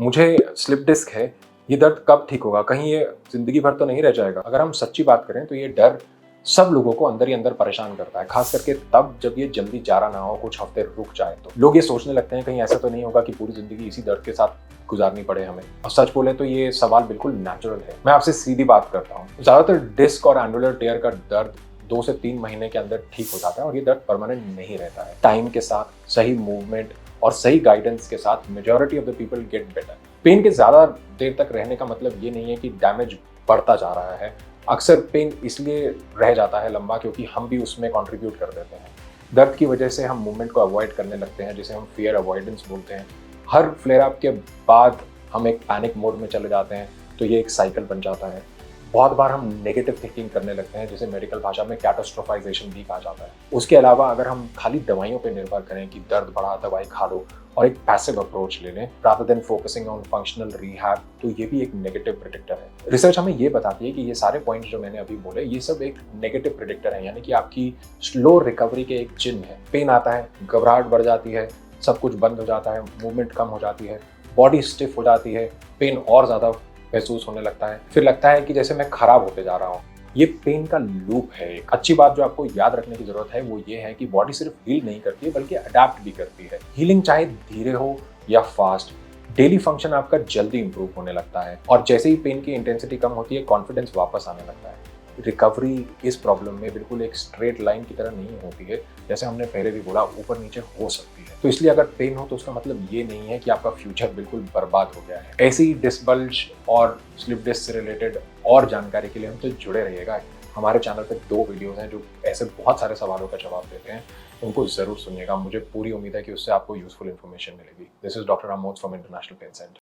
मुझे slip disc है, ये दर्द कब ठीक होगा, कहीं ये ज़िंदगी भर तो नहीं रह जाएगा। अगर हम सच्ची बात करें तो ये डर सब लोगों को अंदर ही अंदर परेशान करता है, खास करके तब जब ये जल्दी जारा ना हो, कुछ हफ्ते रुक जाए तो। लोग ये सोचने लगते हैं कहीं ऐसा तो नहीं होगा कि पूरी ज़िंदगी इसी दर्द के साथ गुजारनी पड़े हमें। और सच बोले तो ये सवाल बिल्कुल नेचुरल है। मैं आपसे सीधी बात करता हूँ, ज़्यादातर डिस्क और एनुलर टेयर का दर्द 2 से 3 महीने के अंदर ठीक हो जाता है और ये दर्द परमानेंट नहीं रहता है। टाइम के साथ सही मूवमेंट और सही गाइडेंस के साथ majority of the people get better. Pain के ज़्यादा देर तक रहने का मतलब ये नहीं है कि डैमेज बढ़ता जा रहा है। अक्सर पेन इसलिए रह जाता है लंबा क्योंकि हम भी उसमें कंट्रीब्यूट कर देते हैं। दर्द की वजह से हम मूवमेंट को अवॉइड करने लगते हैं, जिसे हम फियर अवॉइडेंस बोलते हैं। हर फ्लेयर अप के बाद हम एक पैनिक मोड में चले जाते हैं, तो ये एक साइकिल बन जाता है। बहुत बार हम नेगेटिव थिंकिंग करने लगते हैं, जिसे मेडिकल भाषा में कैटास्ट्रोफाइजेशन भी कहा जाता है। उसके अलावा अगर हम खाली दवाइयों पर निर्भर करें कि दर्द बढ़ा दवाई खा लो और एक पैसिव अप्रोच ले लें rather than focusing on functional rehab, तो ये भी एक नेगेटिव प्रेडिक्टर है। रिसर्च हमें ये बताती है कि ये सारे पॉइंट्स जो मैंने अभी बोले, ये सब एक नेगेटिव प्रेडिक्टर है, यानी कि आपकी स्लो रिकवरी के एक चिन्ह है। पेन आता है, घबराहट बढ़ जाती है, सब कुछ बंद हो जाता है, मूवमेंट कम हो जाती है, बॉडी स्टिफ हो जाती है, पेन और ज़्यादा महसूस होने लगता है, फिर लगता है कि जैसे मैं खराब होते जा रहा हूँ। ये पेन का लूप है। एक अच्छी बात जो आपको याद रखने की जरूरत है वो ये है कि बॉडी सिर्फ हील नहीं करती है बल्कि अडेप्ट भी करती है। हीलिंग चाहे धीरे हो या फास्ट, डेली फंक्शन आपका जल्दी इंप्रूव होने लगता है और जैसे ही पेन की इंटेंसिटी कम होती है, कॉन्फिडेंस वापस आने लगता है। रिकवरी इस प्रॉब्लम में बिल्कुल एक स्ट्रेट लाइन की तरह नहीं होती है, जैसे हमने पहले भी बोला, ऊपर नीचे हो सकती है। तो इसलिए अगर पेन हो तो उसका मतलब ये नहीं है कि आपका फ्यूचर बिल्कुल बर्बाद हो गया है। ऐसी डिस्क बल्ज और स्लिप डिस्क से रिलेटेड और जानकारी के लिए हमसे जुड़े रहिएगा। हमारे चैनल पे 2 वीडियोस हैं जो ऐसे बहुत सारे सवालों का जवाब देते हैं, उनको ज़रूर सुनिएगा। मुझे पूरी उम्मीद है कि उससे आपको यूजफुल इन्फॉर्मेशन मिलेगी। This is doctor Amod from international pain centre.